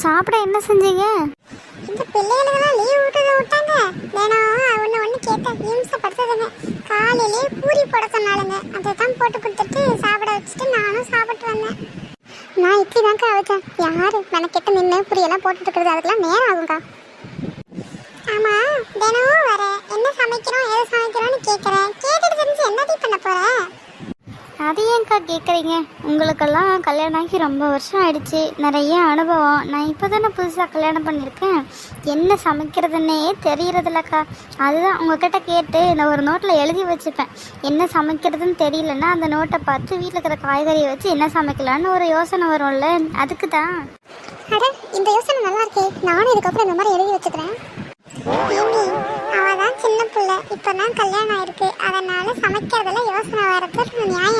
சாப்பிட என்ன செஞ்சீங்க? இந்த பிள்ளைகளுக்கெல்லாம் லீவ் விட்டாங்க. தினம் ஒன்று கேட்டா இம்சப்படுத்துதுங்க. காலையிலே பூரி போட சொன்னாலுங்க, அதை தான் போட்டு கொடுத்துட்டு சாப்பிட வச்சுட்டு நானும் சாப்பிட்டு வந்தேன். நான் இட்லி தான்க்கா அவைச்சேன். யாரு மெனக்கெட்டு நின்று பூரியெல்லாம் போட்டுட்டு இருக்கிறது, அதுக்கெல்லாம் நேரம் ஆகுங்க்கா. ஆமா, தினமும் வர என்ன சமைக்கிறோம் எதை சமைக்கிறோம்னு கேட்குறேன். கேட்டுட்டு தெரிஞ்சு என்னடி பண்ண போற? அது ஏன்க்கா கேட்குறீங்க? உங்களுக்கெல்லாம் கல்யாணம் ஆகி ரொம்ப வருஷம் ஆயிடுச்சு, நிறைய அனுபவம். நான் இப்போ தானே புதுசாக கல்யாணம் பண்ணியிருக்கேன். என்ன சமைக்கிறதுன்னே தெரியறதில்லக்கா. அதுதான் உங்ககிட்ட கேட்டு நான் ஒரு நோட்டில் எழுதி வச்சுப்பேன். என்ன சமைக்கிறதுன்னு தெரியலன்னா அந்த நோட்டை பார்த்து வீட்டில் இருக்கிற காய்கறியை வச்சு என்ன சமைக்கலான்னு ஒரு யோசனை வரும்ல, அதுக்கு தான். அட, இந்த யோசனை நல்லா இருக்கே. நானும் இதுக்கப்புறம் இந்த மாதிரி எழுதி வச்சுக்கிறேன். அவதான் சின்ன பிள்ளை, இப்பதான் கல்யாணம் ஆயிருக்கு. அதனால சமைக்கிறதுல யோசனை வரது நியாயம்